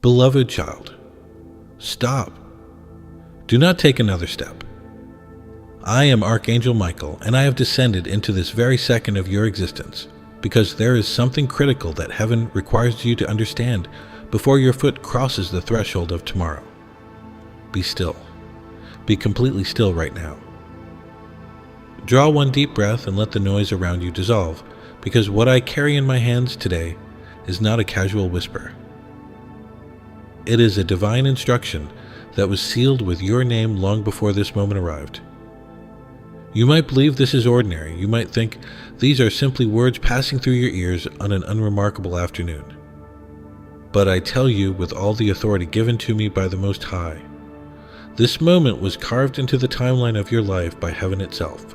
Beloved child, stop. Do not take another step. I am Archangel Michael, and I have descended into this very second of your existence because there is something critical that heaven requires you to understand before your foot crosses the threshold of tomorrow. Be still. Be completely still right now. Draw one deep breath and let the noise around you dissolve, because what I carry in my hands today is not a casual whisper. It is a divine instruction that was sealed with your name long before this moment arrived. You might believe this is ordinary. You might think these are simply words passing through your ears on an unremarkable afternoon. But I tell you with all the authority given to me by the Most High, this moment was carved into the timeline of your life by heaven itself.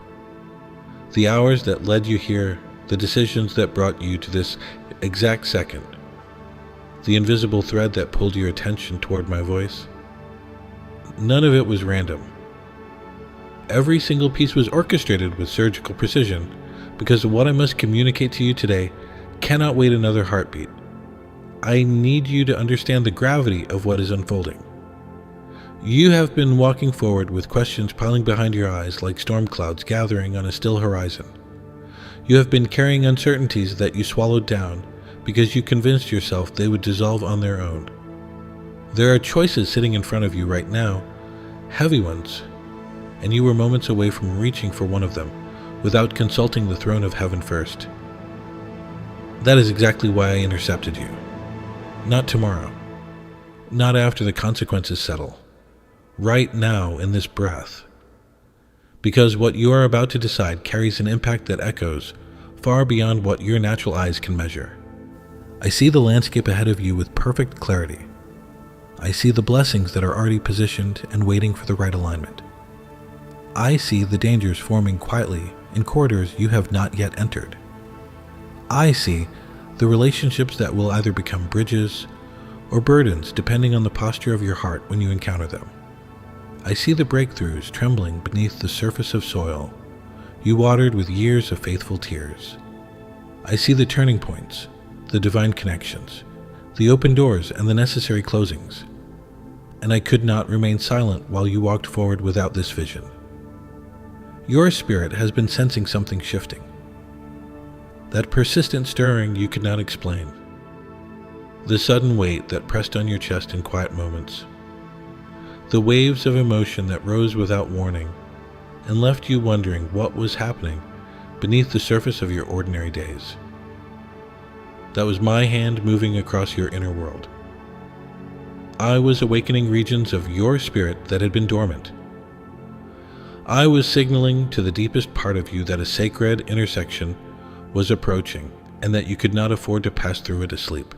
The hours that led you here, the decisions that brought you to this exact second, the invisible thread that pulled your attention toward my voice, none of it was random. Every single piece was orchestrated with surgical precision, because what I must communicate to you today cannot wait another heartbeat. I need you to understand the gravity of what is unfolding. You have been walking forward with questions piling behind your eyes like storm clouds gathering on a still horizon. You have been carrying uncertainties that you swallowed down because you convinced yourself they would dissolve on their own. There are choices sitting in front of you right now, heavy ones, and you were moments away from reaching for one of them without consulting the throne of heaven first. That is exactly why I intercepted you. Not tomorrow. Not after the consequences settle. Right now, in this breath. Because what you are about to decide carries an impact that echoes far beyond what your natural eyes can measure. I see the landscape ahead of you with perfect clarity. I see the blessings that are already positioned and waiting for the right alignment. I see the dangers forming quietly in corridors you have not yet entered. I see the relationships that will either become bridges or burdens depending on the posture of your heart when you encounter them. I see the breakthroughs trembling beneath the surface of soil you watered with years of faithful tears. I see the turning points, the divine connections, the open doors and the necessary closings. And I could not remain silent while you walked forward without this vision. Your spirit has been sensing something shifting. That persistent stirring you could not explain. The sudden weight that pressed on your chest in quiet moments. The waves of emotion that rose without warning and left you wondering what was happening beneath the surface of your ordinary days. That was my hand moving across your inner world. I was awakening regions of your spirit that had been dormant. I was signaling to the deepest part of you that a sacred intersection was approaching and that you could not afford to pass through it asleep.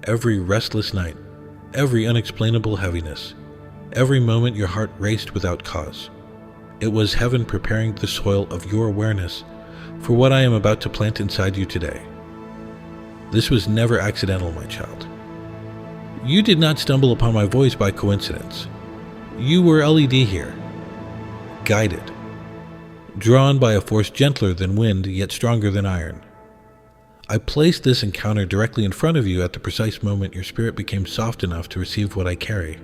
Every restless night, every unexplainable heaviness, every moment your heart raced without cause. It was heaven preparing the soil of your awareness for what I am about to plant inside you today. This was never accidental, my child. You did not stumble upon my voice by coincidence. You were LED here, guided, drawn by a force gentler than wind yet stronger than iron. I placed this encounter directly in front of you at the precise moment your spirit became soft enough to receive what I carry.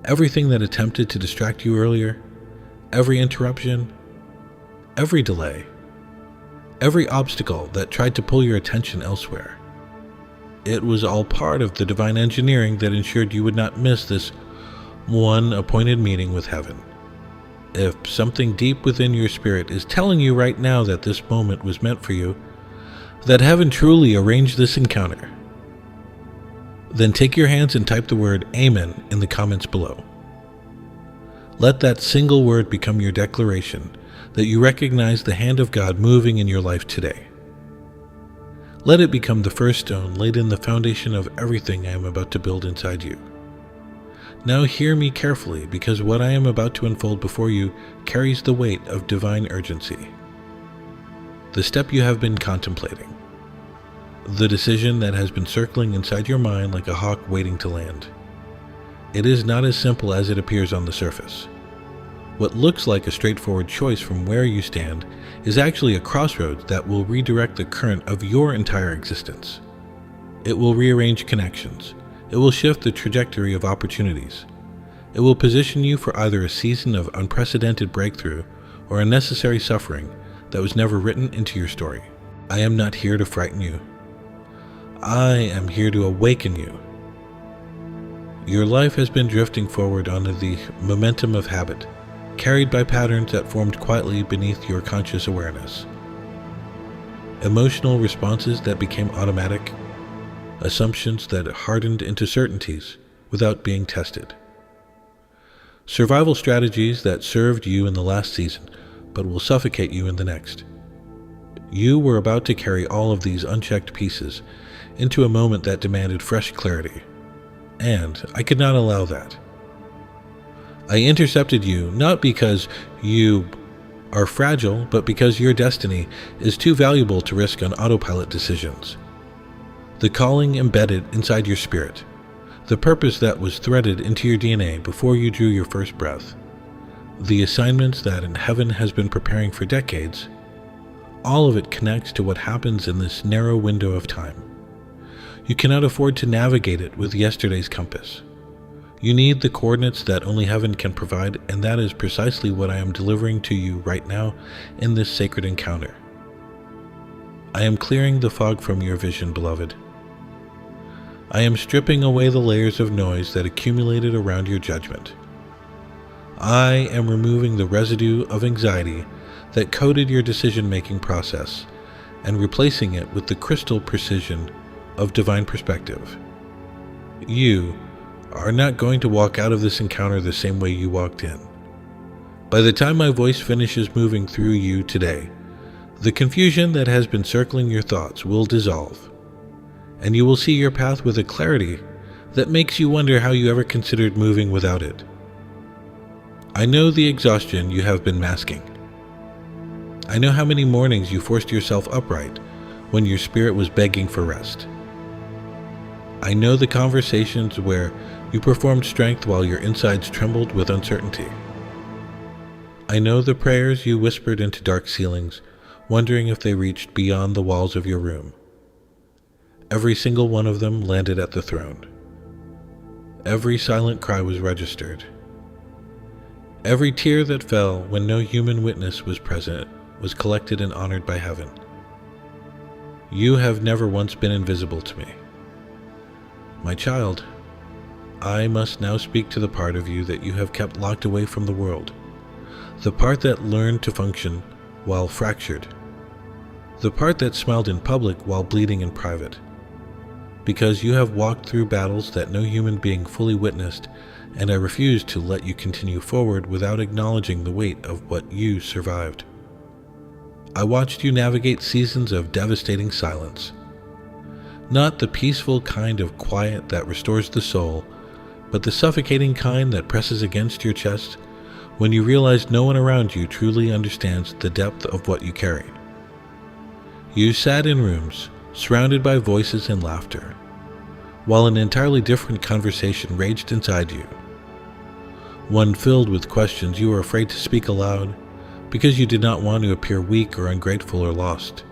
Everything that attempted to distract you earlier, every interruption, every delay, every obstacle that tried to pull your attention elsewhere. It was all part of the divine engineering that ensured you would not miss this one appointed meeting with heaven. If something deep within your spirit is telling you right now that this moment was meant for you, that heaven truly arranged this encounter, then take your hands and type the word Amen in the comments below. Let that single word become your declaration that you recognize the hand of God moving in your life today. Let it become the first stone laid in the foundation of everything I am about to build inside you. Now hear me carefully, because what I am about to unfold before you carries the weight of divine urgency. The step you have been contemplating. The decision that has been circling inside your mind like a hawk waiting to land. It is not as simple as it appears on the surface. What looks like a straightforward choice from where you stand is actually a crossroads that will redirect the current of your entire existence. It will rearrange connections, It will shift the trajectory of opportunities. It will position you for either a season of unprecedented breakthrough or unnecessary suffering that was never written into your story. I am not here to frighten you. I am here to awaken you. Your life has been drifting forward under the momentum of habit, carried by patterns that formed quietly beneath your conscious awareness. Emotional responses that became automatic, assumptions that hardened into certainties without being tested. Survival strategies that served you in the last season, but will suffocate you in the next. You were about to carry all of these unchecked pieces into a moment that demanded fresh clarity, and I could not allow that. I intercepted you not because you are fragile, but because your destiny is too valuable to risk on autopilot decisions. The calling embedded inside your spirit, the purpose that was threaded into your DNA before you drew your first breath, the assignments that in heaven has been preparing for decades, all of it connects to what happens in this narrow window of time. You cannot afford to navigate it with yesterday's compass. You need the coordinates that only heaven can provide, and that is precisely what I am delivering to you right now in this sacred encounter. I am clearing the fog from your vision, beloved. I am stripping away the layers of noise that accumulated around your judgment. I am removing the residue of anxiety that coated your decision-making process and replacing it with the crystal precision of divine perspective. You are not going to walk out of this encounter the same way you walked in. By the time my voice finishes moving through you today, the confusion that has been circling your thoughts will dissolve, and you will see your path with a clarity that makes you wonder how you ever considered moving without it. I know the exhaustion you have been masking. I know how many mornings you forced yourself upright when your spirit was begging for rest. I know the conversations where you performed strength while your insides trembled with uncertainty. I know the prayers you whispered into dark ceilings, wondering if they reached beyond the walls of your room. Every single one of them landed at the throne. Every silent cry was registered. Every tear that fell when no human witness was present was collected and honored by heaven. You have never once been invisible to me. My child, I must now speak to the part of you that you have kept locked away from the world, the part that learned to function while fractured, the part that smiled in public while bleeding in private. Because you have walked through battles that no human being fully witnessed, and I refuse to let you continue forward without acknowledging the weight of what you survived. I watched you navigate seasons of devastating silence. Not the peaceful kind of quiet that restores the soul, but the suffocating kind that presses against your chest when you realize no one around you truly understands the depth of what you carry. You sat in rooms surrounded by voices and laughter, while an entirely different conversation raged inside you. One filled with questions you were afraid to speak aloud because you did not want to appear weak or ungrateful or lost.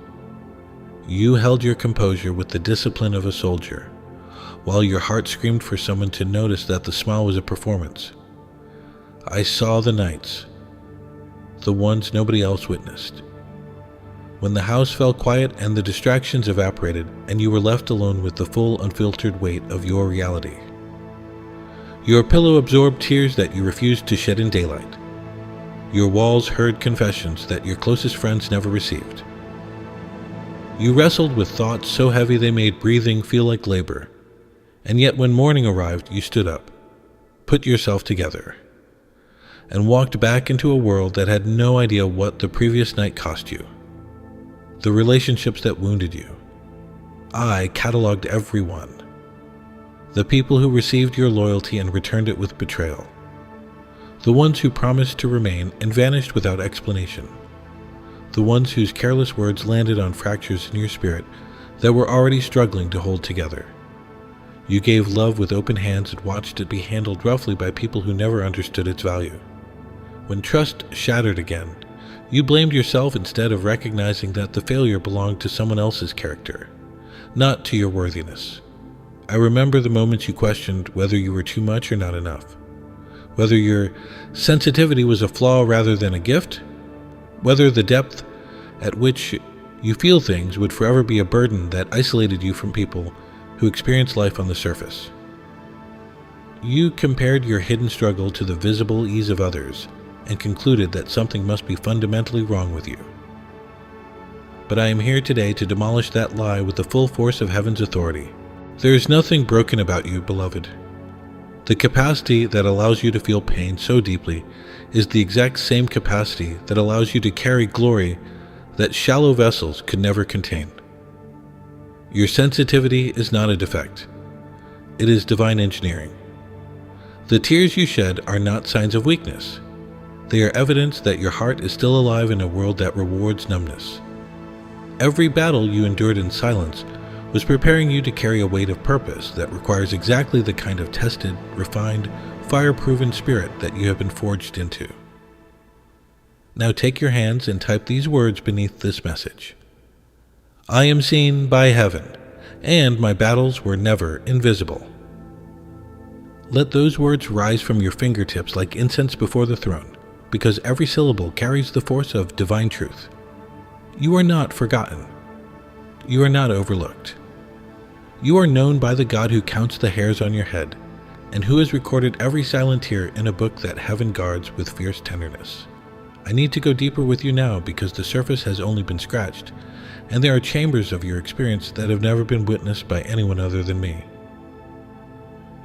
You held your composure with the discipline of a soldier, while your heart screamed for someone to notice that the smile was a performance. I saw the nights, the ones nobody else witnessed, when the house fell quiet and the distractions evaporated and you were left alone with the full, unfiltered weight of your reality. Your pillow absorbed tears that you refused to shed in daylight. Your walls heard confessions that your closest friends never received. You wrestled with thoughts so heavy they made breathing feel like labor, and yet when morning arrived, you stood up, put yourself together, and walked back into a world that had no idea what the previous night cost you. The relationships that wounded you. I cataloged everyone. The people who received your loyalty and returned it with betrayal. The ones who promised to remain and vanished without explanation. The ones whose careless words landed on fractures in your spirit that were already struggling to hold together. You gave love with open hands and watched it be handled roughly by people who never understood its value. When trust shattered again, you blamed yourself instead of recognizing that the failure belonged to someone else's character, not to your worthiness. I remember the moments you questioned whether you were too much or not enough, whether your sensitivity was a flaw rather than a gift, whether the depth at which you feel things would forever be a burden that isolated you from people who experience life on the surface. You compared your hidden struggle to the visible ease of others and concluded that something must be fundamentally wrong with you. But I am here today to demolish that lie with the full force of heaven's authority. There is nothing broken about you, beloved. The capacity that allows you to feel pain so deeply is the exact same capacity that allows you to carry glory that shallow vessels could never contain. Your sensitivity is not a defect. It is divine engineering. The tears you shed are not signs of weakness. They are evidence that your heart is still alive in a world that rewards numbness. Every battle you endured in silence was preparing you to carry a weight of purpose that requires exactly the kind of tested, refined, fire-proven spirit that you have been forged into. Now take your hands and type these words beneath this message. I am seen by heaven, and my battles were never invisible. Let those words rise from your fingertips like incense before the throne, because every syllable carries the force of divine truth. You are not forgotten. You are not overlooked. You are known by the God who counts the hairs on your head, and who has recorded every silent tear in a book that heaven guards with fierce tenderness. I need to go deeper with you now because the surface has only been scratched, and there are chambers of your experience that have never been witnessed by anyone other than me.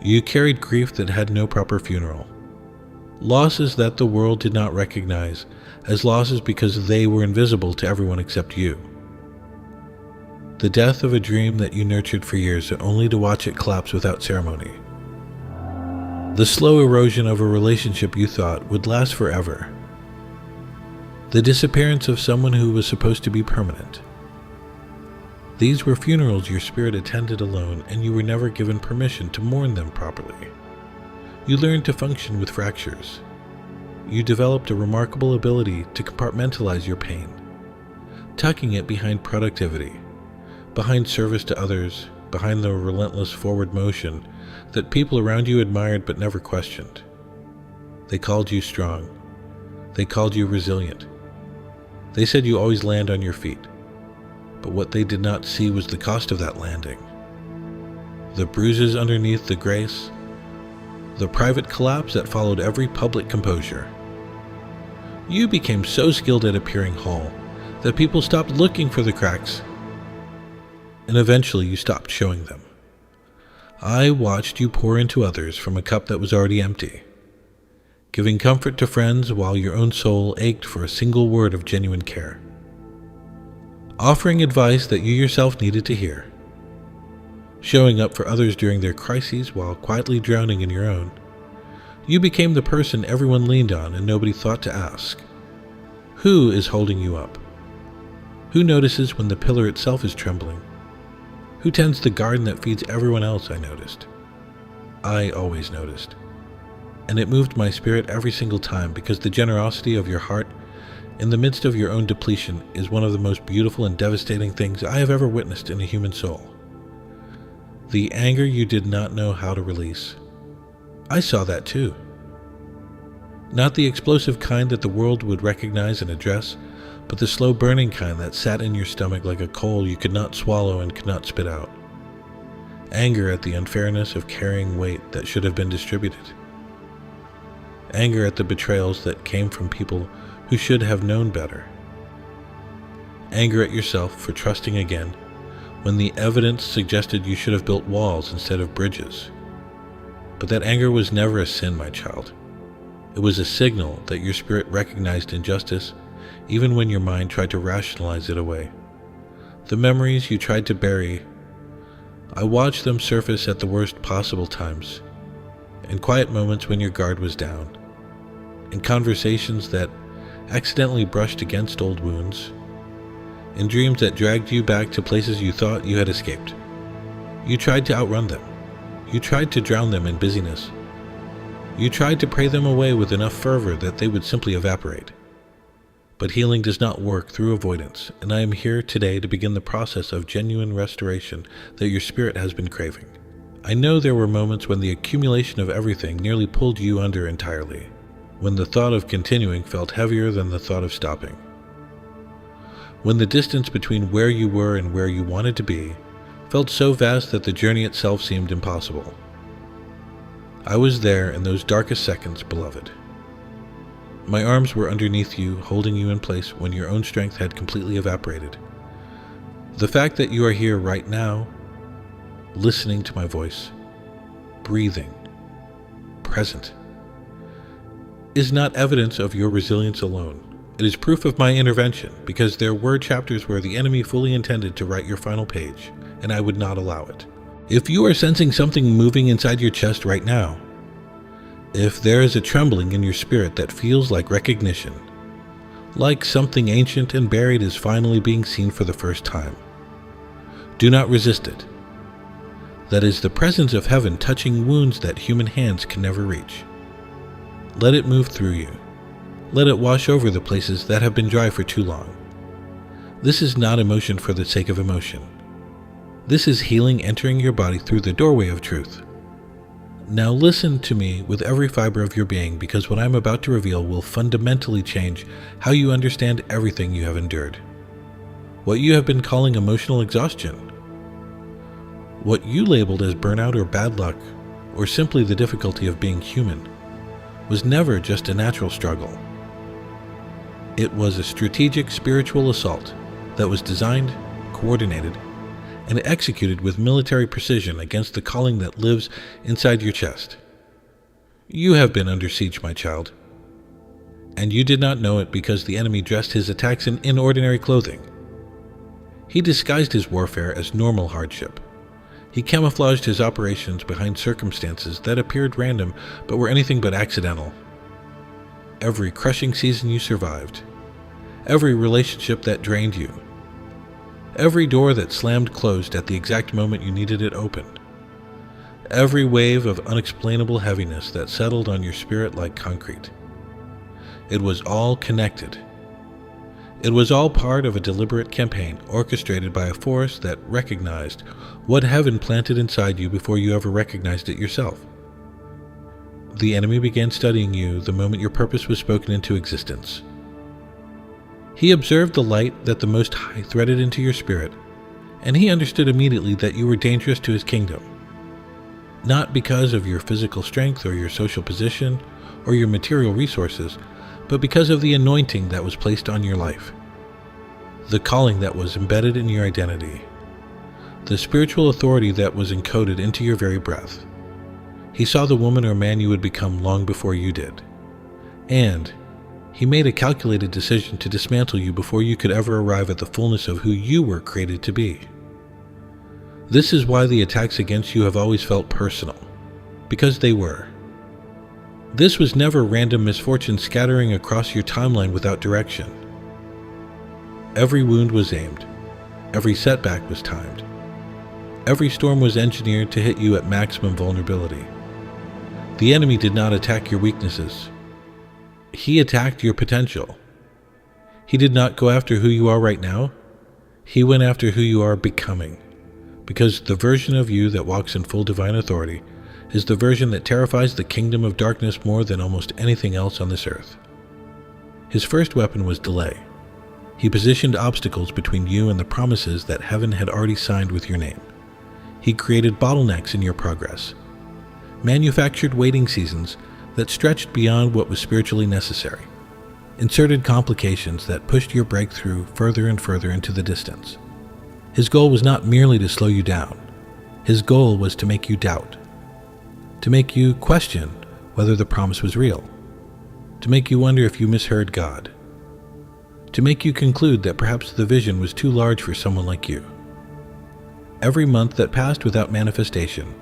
You carried grief that had no proper funeral, losses that the world did not recognize as losses because they were invisible to everyone except you. The death of a dream that you nurtured for years only to watch it collapse without ceremony. The slow erosion of a relationship you thought would last forever. The disappearance of someone who was supposed to be permanent. These were funerals your spirit attended alone, and you were never given permission to mourn them properly. You learned to function with fractures. You developed a remarkable ability to compartmentalize your pain, tucking it behind productivity, behind service to others, behind the relentless forward motion that people around you admired but never questioned. They called you strong. They called you resilient. They said you always land on your feet. But what they did not see was the cost of that landing. The bruises underneath the grace, the private collapse that followed every public composure. You became so skilled at appearing whole that people stopped looking for the cracks, and eventually you stopped showing them. I watched you pour into others from a cup that was already empty, giving comfort to friends while your own soul ached for a single word of genuine care. Offering advice that you yourself needed to hear, showing up for others during their crises while quietly drowning in your own. You became the person everyone leaned on and nobody thought to ask. Who is holding you up? Who notices when the pillar itself is trembling? Who tends the garden that feeds everyone else? I noticed. I always noticed. And it moved my spirit every single time because the generosity of your heart in the midst of your own depletion is one of the most beautiful and devastating things I have ever witnessed in a human soul. The anger you did not know how to release. I saw that too. Not the explosive kind that the world would recognize and address, but the slow burning kind that sat in your stomach like a coal you could not swallow and could not spit out. Anger at the unfairness of carrying weight that should have been distributed. Anger at the betrayals that came from people who should have known better. Anger at yourself for trusting again when the evidence suggested you should have built walls instead of bridges. But that anger was never a sin, my child. It was a signal that your spirit recognized injustice even when your mind tried to rationalize it away. The memories you tried to bury, I watched them surface at the worst possible times, in quiet moments when your guard was down, in conversations that accidentally brushed against old wounds, in dreams that dragged you back to places you thought you had escaped. You tried to outrun them. You tried to drown them in busyness. You tried to pray them away with enough fervor that they would simply evaporate. But healing does not work through avoidance, and I am here today to begin the process of genuine restoration that your spirit has been craving. I know there were moments when the accumulation of everything nearly pulled you under entirely, when the thought of continuing felt heavier than the thought of stopping. When the distance between where you were and where you wanted to be felt so vast that the journey itself seemed impossible. I was there in those darkest seconds, beloved. My arms were underneath you, holding you in place when your own strength had completely evaporated. The fact that you are here right now, listening to my voice, breathing, present, is not evidence of your resilience alone. It is proof of my intervention, because there were chapters where the enemy fully intended to write your final page, and I would not allow it. If you are sensing something moving inside your chest right now, if there is a trembling in your spirit that feels like recognition, like something ancient and buried is finally being seen for the first time, do not resist it. That is the presence of heaven touching wounds that human hands can never reach. Let it move through you. Let it wash over the places that have been dry for too long. This is not emotion for the sake of emotion. This is healing entering your body through the doorway of truth. Now listen to me with every fiber of your being, because what I'm about to reveal will fundamentally change how you understand everything you have endured. What you have been calling emotional exhaustion, what you labeled as burnout or bad luck, or simply the difficulty of being human, was never just a natural struggle. It was a strategic spiritual assault that was designed, coordinated, and executed with military precision against the calling that lives inside your chest. You have been under siege, my child, and you did not know it because the enemy dressed his attacks in ordinary clothing. He disguised his warfare as normal hardship. He camouflaged his operations behind circumstances that appeared random but were anything but accidental. Every crushing season you survived, every relationship that drained you, every door that slammed closed at the exact moment you needed it opened, every wave of unexplainable heaviness that settled on your spirit like concrete. It was all connected. It was all part of a deliberate campaign orchestrated by a force that recognized what heaven planted inside you before you ever recognized it yourself. The enemy began studying you the moment your purpose was spoken into existence. He observed the light that the Most High threaded into your spirit, and he understood immediately that you were dangerous to his kingdom. Not because of your physical strength or your social position or your material resources, but because of the anointing that was placed on your life, the calling that was embedded in your identity, the spiritual authority that was encoded into your very breath. He saw the woman or man you would become long before you did, and he made a calculated decision to dismantle you before you could ever arrive at the fullness of who you were created to be. This is why the attacks against you have always felt personal, because they were. This was never random misfortune scattering across your timeline without direction. Every wound was aimed. Every setback was timed. Every storm was engineered to hit you at maximum vulnerability. The enemy did not attack your weaknesses. He attacked your potential. He did not go after who you are right now. He went after who you are becoming, because the version of you that walks in full divine authority is the version that terrifies the kingdom of darkness more than almost anything else on this earth. His first weapon was delay. He positioned obstacles between you and the promises that heaven had already signed with your name. He created bottlenecks in your progress, manufactured waiting seasons that stretched beyond what was spiritually necessary, inserted complications that pushed your breakthrough further and further into the distance. His goal was not merely to slow you down. His goal was to make you doubt, to make you question whether the promise was real, to make you wonder if you misheard God, to make you conclude that perhaps the vision was too large for someone like you. Every month that passed without manifestation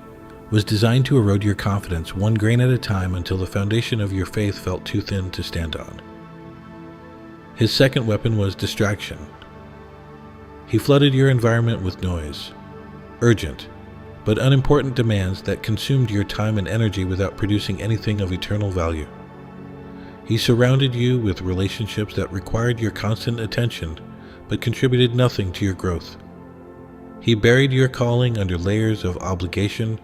was designed to erode your confidence one grain at a time until the foundation of your faith felt too thin to stand on. His second weapon was distraction. He flooded your environment with noise, urgent but unimportant demands that consumed your time and energy without producing anything of eternal value. He surrounded you with relationships that required your constant attention but contributed nothing to your growth. He buried your calling under layers of obligation,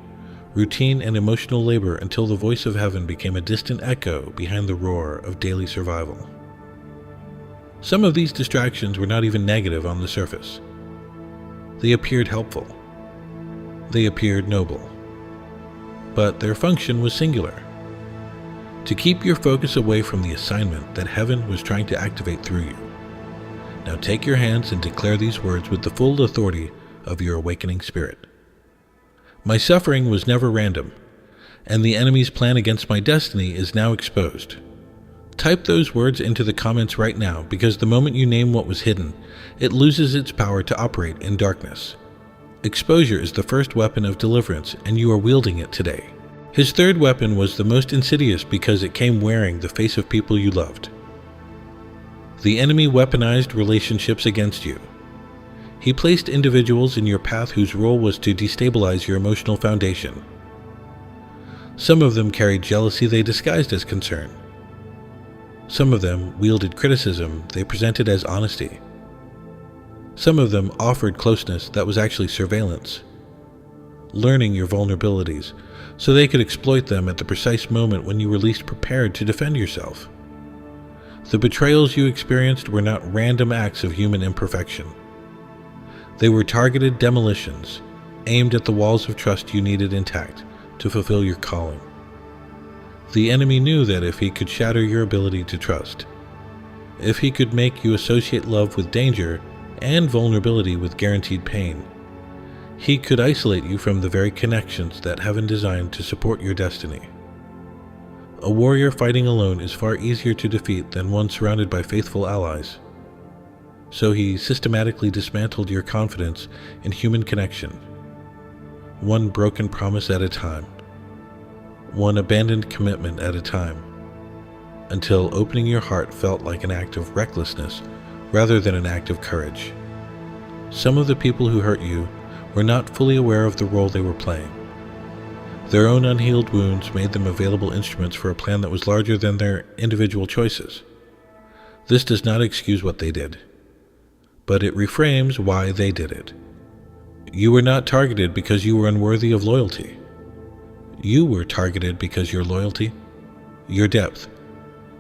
routine and emotional labor until the voice of heaven became a distant echo behind the roar of daily survival. Some of these distractions were not even negative on the surface. They appeared helpful. They appeared noble. But their function was singular: to keep your focus away from the assignment that heaven was trying to activate through you. Now take your hands and declare these words with the full authority of your awakening spirit. My suffering was never random, and the enemy's plan against my destiny is now exposed. Type those words into the comments right now, because the moment you name what was hidden, it loses its power to operate in darkness. Exposure is the first weapon of deliverance, and you are wielding it today. His third weapon was the most insidious because it came wearing the face of people you loved. The enemy weaponized relationships against you. He placed individuals in your path whose role was to destabilize your emotional foundation. Some of them carried jealousy they disguised as concern. Some of them wielded criticism they presented as honesty. Some of them offered closeness that was actually surveillance, learning your vulnerabilities so they could exploit them at the precise moment when you were least prepared to defend yourself. The betrayals you experienced were not random acts of human imperfection. They were targeted demolitions, aimed at the walls of trust you needed intact to fulfill your calling. The enemy knew that if he could shatter your ability to trust, if he could make you associate love with danger and vulnerability with guaranteed pain, he could isolate you from the very connections that heaven designed to support your destiny. A warrior fighting alone is far easier to defeat than one surrounded by faithful allies. So he systematically dismantled your confidence in human connection, one broken promise at a time, one abandoned commitment at a time, until opening your heart felt like an act of recklessness rather than an act of courage. Some of the people who hurt you were not fully aware of the role they were playing. Their own unhealed wounds made them available instruments for a plan that was larger than their individual choices. This does not excuse what they did, but it reframes why they did it. You were not targeted because you were unworthy of loyalty. You were targeted because your loyalty, your depth,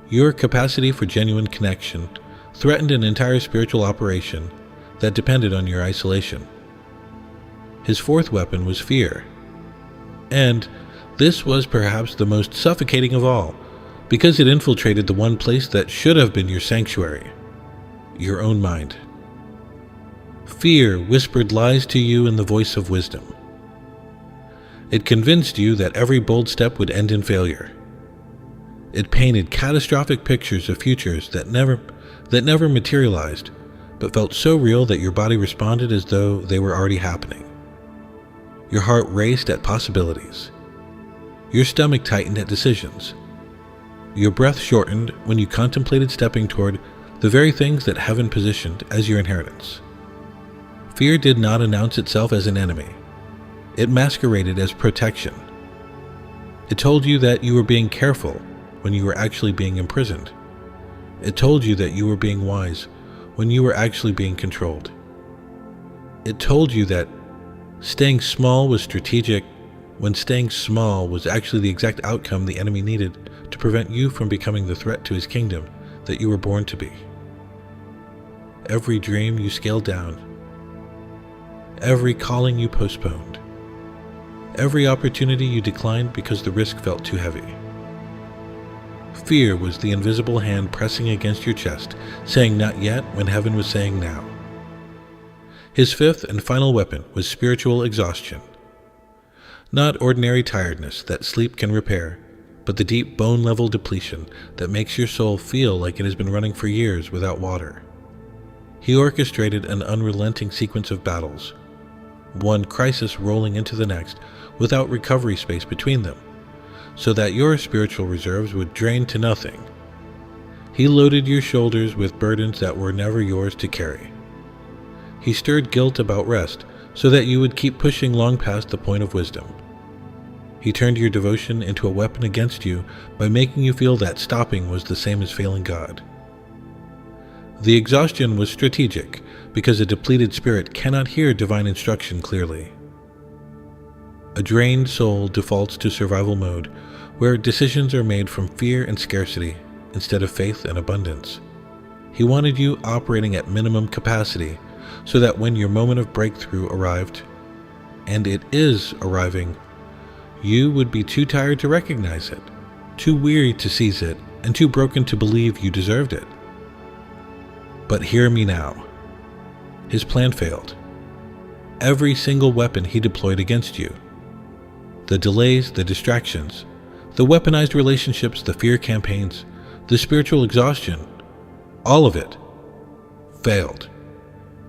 your capacity for genuine connection threatened an entire spiritual operation that depended on your isolation. His fourth weapon was fear. And this was perhaps the most suffocating of all, because it infiltrated the one place that should have been your sanctuary, your own mind. Fear whispered lies to you in the voice of wisdom. It convinced you that every bold step would end in failure. It painted catastrophic pictures of futures that never materialized, but felt so real that your body responded as though they were already happening. Your heart raced at possibilities. Your stomach tightened at decisions. Your breath shortened when you contemplated stepping toward the very things that heaven positioned as your inheritance. Fear did not announce itself as an enemy. It masqueraded as protection. It told you that you were being careful when you were actually being imprisoned. It told you that you were being wise when you were actually being controlled. It told you that staying small was strategic when staying small was actually the exact outcome the enemy needed to prevent you from becoming the threat to his kingdom that you were born to be. Every dream you scaled down, every calling you postponed, every opportunity you declined because the risk felt too heavy. Fear was the invisible hand pressing against your chest, saying not yet when heaven was saying now. His fifth and final weapon was spiritual exhaustion. Not ordinary tiredness that sleep can repair, but the deep bone-level depletion that makes your soul feel like it has been running for years without water. He orchestrated an unrelenting sequence of battles, one crisis rolling into the next without recovery space between them, so that your spiritual reserves would drain to nothing. He loaded your shoulders with burdens that were never yours to carry. He stirred guilt about rest so that you would keep pushing long past the point of wisdom. He turned your devotion into a weapon against you by making you feel that stopping was the same as failing God. The exhaustion was strategic because a depleted spirit cannot hear divine instruction clearly. A drained soul defaults to survival mode, where decisions are made from fear and scarcity instead of faith and abundance. He wanted you operating at minimum capacity so that when your moment of breakthrough arrived, and it is arriving, you would be too tired to recognize it, too weary to seize it, and too broken to believe you deserved it. But hear me now. His plan failed. Every single weapon he deployed against you, the delays, the distractions, the weaponized relationships, the fear campaigns, the spiritual exhaustion, all of it failed.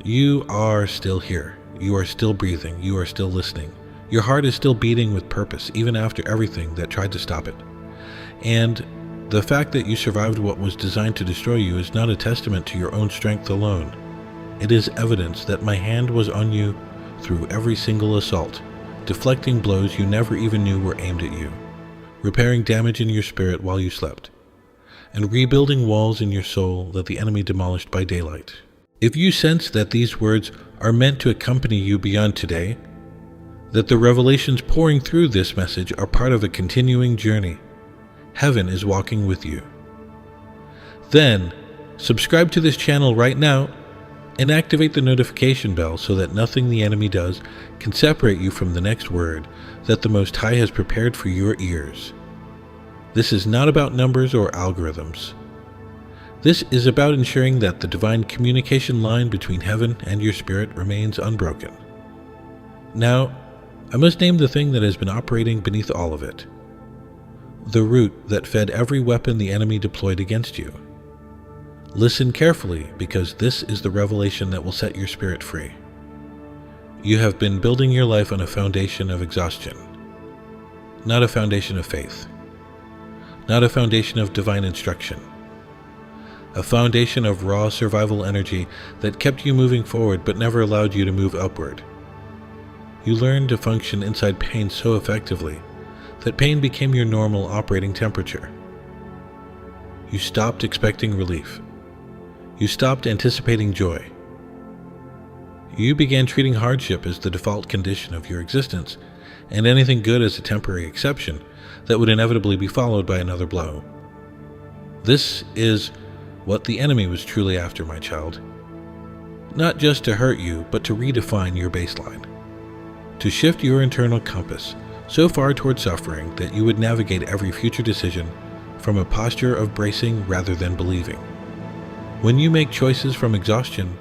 You are still here. You are still breathing. You are still listening. Your heart is still beating with purpose, even after everything that tried to stop it. And the fact that you survived what was designed to destroy you is not a testament to your own strength alone. It is evidence that my hand was on you through every single assault, deflecting blows you never even knew were aimed at you, repairing damage in your spirit while you slept, and rebuilding walls in your soul that the enemy demolished by daylight. If you sense that these words are meant to accompany you beyond today, that the revelations pouring through this message are part of a continuing journey, heaven is walking with you. Then, subscribe to this channel right now and activate the notification bell so that nothing the enemy does can separate you from the next word that the Most High has prepared for your ears. This is not about numbers or algorithms. This is about ensuring that the divine communication line between heaven and your spirit remains unbroken. Now, I must name the thing that has been operating beneath all of it. The root that fed every weapon the enemy deployed against you. Listen carefully, because this is the revelation that will set your spirit free. You have been building your life on a foundation of exhaustion, not a foundation of faith, not a foundation of divine instruction, a foundation of raw survival energy that kept you moving forward but never allowed you to move upward. You learned to function inside pain so effectively that pain became your normal operating temperature. You stopped expecting relief. You stopped anticipating joy. You began treating hardship as the default condition of your existence, and anything good as a temporary exception that would inevitably be followed by another blow. This is what the enemy was truly after, my child. Not just to hurt you, but to redefine your baseline. To shift your internal compass so far toward suffering that you would navigate every future decision from a posture of bracing rather than believing. When you make choices from exhaustion,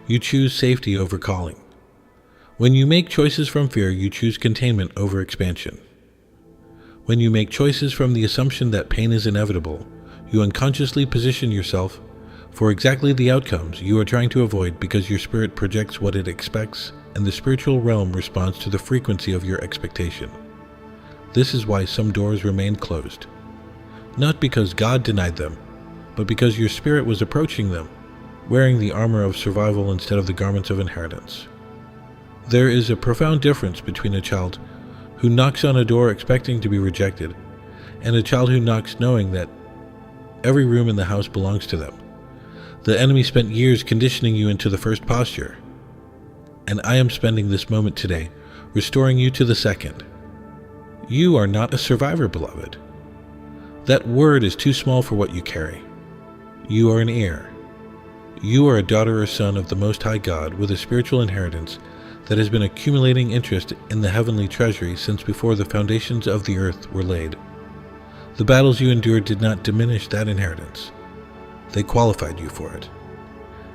you choose safety over calling. When you make choices from fear, you choose containment over expansion. When you make choices from the assumption that pain is inevitable, you unconsciously position yourself for exactly the outcomes you are trying to avoid because your spirit projects what it expects and the spiritual realm responds to the frequency of your expectation. This is why some doors remained closed. Not because God denied them, but because your spirit was approaching them, wearing the armor of survival instead of the garments of inheritance. There is a profound difference between a child who knocks on a door expecting to be rejected and a child who knocks knowing that every room in the house belongs to them. The enemy spent years conditioning you into the first posture, and I am spending this moment today restoring you to the second. You are not a survivor, beloved. That word is too small for what you carry. You are an heir. You are a daughter or son of the Most High God with a spiritual inheritance that has been accumulating interest in the heavenly treasury since before the foundations of the earth were laid. The battles you endured did not diminish that inheritance. They qualified you for it.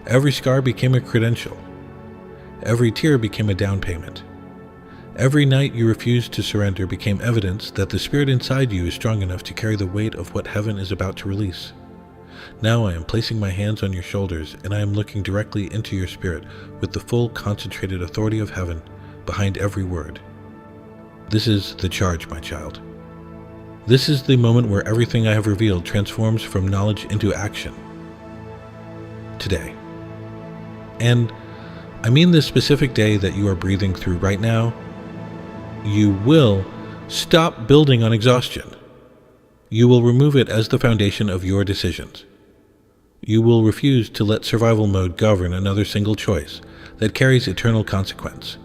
Every scar became a credential. Every tear became a down payment. Every night you refused to surrender became evidence that the spirit inside you is strong enough to carry the weight of what heaven is about to release. Now I am placing my hands on your shoulders, and I am looking directly into your spirit with the full concentrated authority of heaven behind every word. This is the charge, my child. This is the moment where everything I have revealed transforms from knowledge into action. Today. And I mean this specific day that you are breathing through right now. You will stop building on exhaustion. You will remove it as the foundation of your decisions. You will refuse to let survival mode govern another single choice that carries eternal consequence.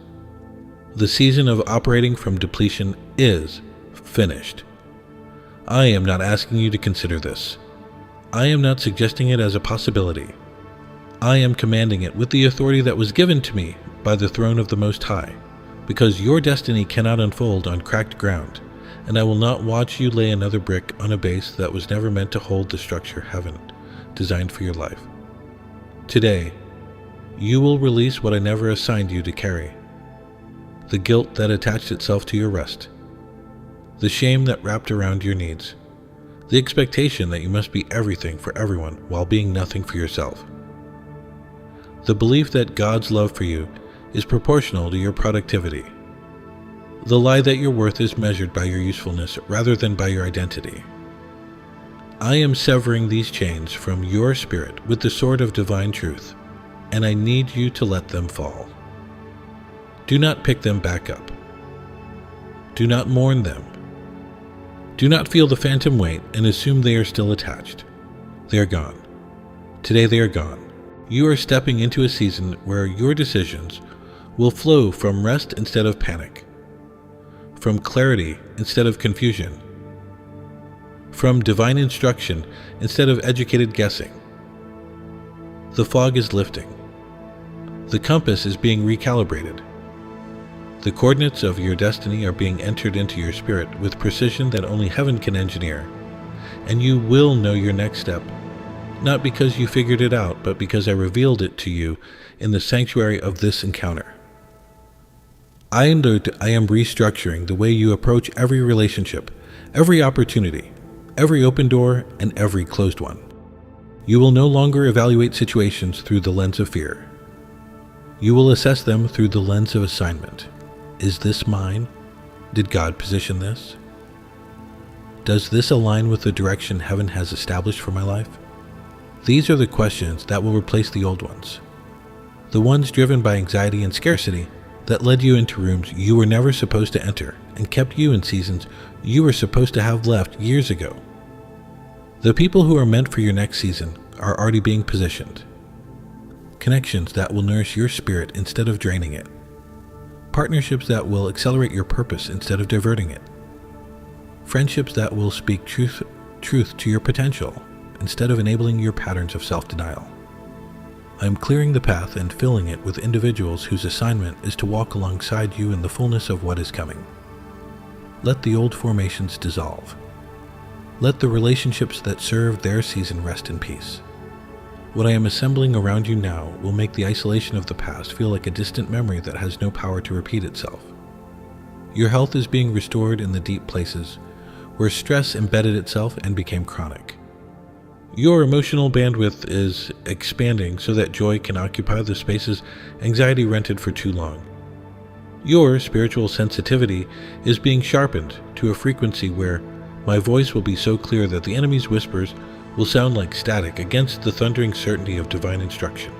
The season of operating from depletion is finished. I am not asking you to consider this. I am not suggesting it as a possibility. I am commanding it with the authority that was given to me by the throne of the Most High, because your destiny cannot unfold on cracked ground, and I will not watch you lay another brick on a base that was never meant to hold the structure heaven designed for your life. Today, you will release what I never assigned you to carry. The guilt that attached itself to your rest, the shame that wrapped around your needs, the expectation that you must be everything for everyone while being nothing for yourself. The belief that God's love for you is proportional to your productivity. The lie that your worth is measured by your usefulness rather than by your identity. I am severing these chains from your spirit with the sword of divine truth, and I need you to let them fall. Do not pick them back up. Do not mourn them. Do not feel the phantom weight and assume they are still attached. They are gone. Today they are gone. You are stepping into a season where your decisions will flow from rest instead of panic, from clarity instead of confusion, from divine instruction instead of educated guessing. The fog is lifting. The compass is being recalibrated. The coordinates of your destiny are being entered into your spirit with precision that only heaven can engineer, and you will know your next step, not because you figured it out, but because I revealed it to you in the sanctuary of this encounter. I am restructuring the way you approach every relationship, every opportunity, every open door, and every closed one. You will no longer evaluate situations through the lens of fear. You will assess them through the lens of assignment. Is this mine? Did God position this? Does this align with the direction heaven has established for my life? These are the questions that will replace the old ones. The ones driven by anxiety and scarcity that led you into rooms you were never supposed to enter and kept you in seasons you were supposed to have left years ago. The people who are meant for your next season are already being positioned. Connections that will nourish your spirit instead of draining it. Partnerships that will accelerate your purpose instead of diverting it. Friendships that will speak truth to your potential instead of enabling your patterns of self-denial. I am clearing the path and filling it with individuals whose assignment is to walk alongside you in the fullness of what is coming. Let the old formations dissolve. Let the relationships that served their season rest in peace. What I am assembling around you now will make the isolation of the past feel like a distant memory that has no power to repeat itself. Your health is being restored in the deep places where stress embedded itself and became chronic. Your emotional bandwidth is expanding so that joy can occupy the spaces anxiety rented for too long. Your spiritual sensitivity is being sharpened to a frequency where my voice will be so clear that the enemy's whispers will sound like static against the thundering certainty of divine instruction.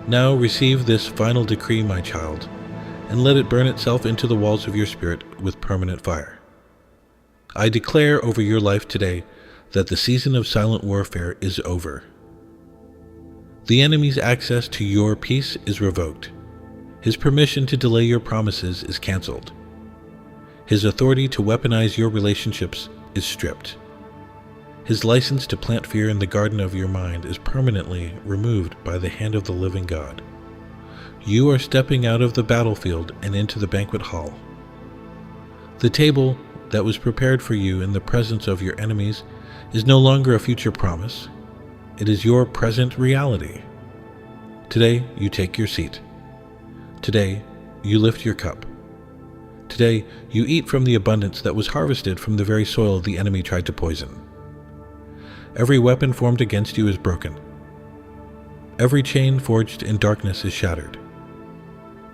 Now receive this final decree, my child, and let it burn itself into the walls of your spirit with permanent fire. I declare over your life today that the season of silent warfare is over. The enemy's access to your peace is revoked. His permission to delay your promises is canceled. His authority to weaponize your relationships is stripped. His license to plant fear in the garden of your mind is permanently removed by the hand of the living God. You are stepping out of the battlefield and into the banquet hall. The table that was prepared for you in the presence of your enemies is no longer a future promise. It is your present reality. Today, you take your seat. Today, you lift your cup. Today, you eat from the abundance that was harvested from the very soil the enemy tried to poison. Every weapon formed against you is broken. Every chain forged in darkness is shattered.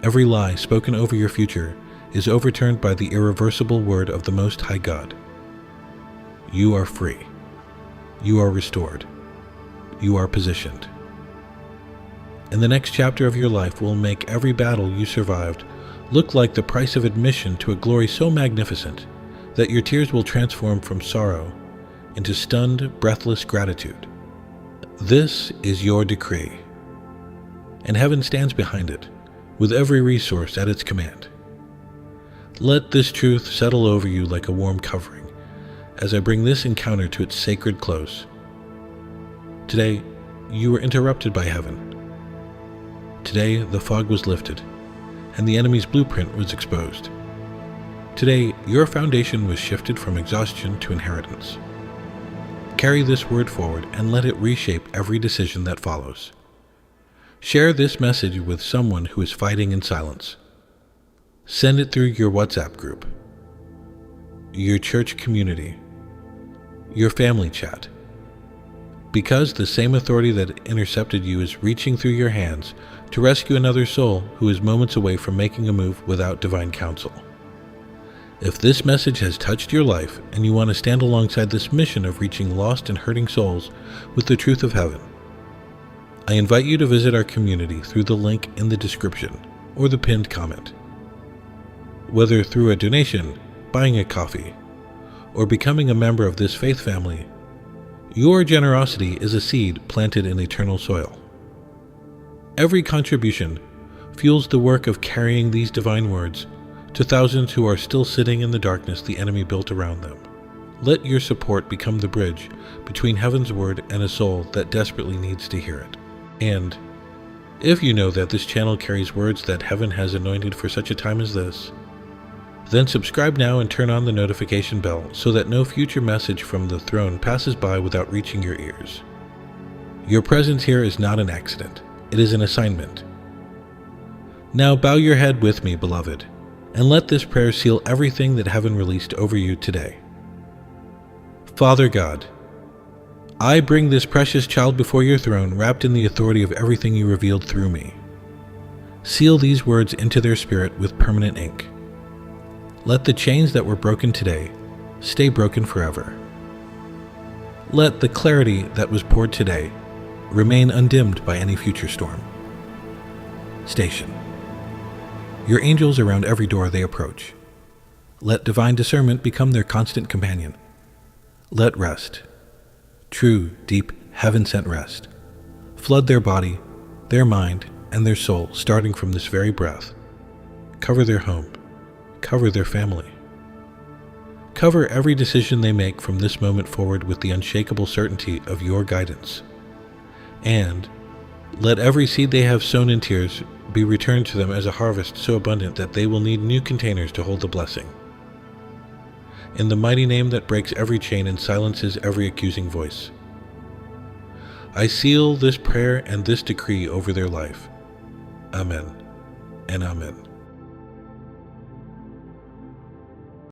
Every lie spoken over your future is overturned by the irreversible word of the Most High God. You are free. You are restored. You are positioned. And the next chapter of your life will make every battle you survived look like the price of admission to a glory so magnificent that your tears will transform from sorrow into stunned, breathless gratitude. This is your decree, and heaven stands behind it, with every resource at its command. Let this truth settle over you like a warm covering as I bring this encounter to its sacred close. Today, you were interrupted by heaven. Today, the fog was lifted, and the enemy's blueprint was exposed. Today, your foundation was shifted from exhaustion to inheritance. Carry this word forward and let it reshape every decision that follows. Share this message with someone who is fighting in silence. Send it through your WhatsApp group, your church community, your family chat. Because the same authority that intercepted you is reaching through your hands to rescue another soul who is moments away from making a move without divine counsel. If this message has touched your life and you want to stand alongside this mission of reaching lost and hurting souls with the truth of heaven, I invite you to visit our community through the link in the description or the pinned comment. Whether through a donation, buying a coffee, or becoming a member of this faith family, your generosity is a seed planted in eternal soil. Every contribution fuels the work of carrying these divine words to thousands who are still sitting in the darkness the enemy built around them. Let your support become the bridge between heaven's word and a soul that desperately needs to hear it. And if you know that this channel carries words that heaven has anointed for such a time as this, then subscribe now and turn on the notification bell so that no future message from the throne passes by without reaching your ears. Your presence here is not an accident. It is an assignment. Now bow your head with me, beloved, and let this prayer seal everything that heaven released over you today. Father God, I bring this precious child before your throne, wrapped in the authority of everything you revealed through me. Seal these words into their spirit with permanent ink. Let the chains that were broken today stay broken forever. Let the clarity that was poured today remain undimmed by any future storm. Station your angels around every door they approach. Let divine discernment become their constant companion. Let rest, true, deep, heaven-sent rest, flood their body, their mind, and their soul, starting from this very breath. Cover their home. Cover their family. Cover every decision they make from this moment forward with the unshakable certainty of your guidance. And let every seed they have sown in tears be returned to them as a harvest so abundant that they will need new containers to hold the blessing. In the mighty name that breaks every chain and silences every accusing voice, I seal this prayer and this decree over their life. Amen and amen.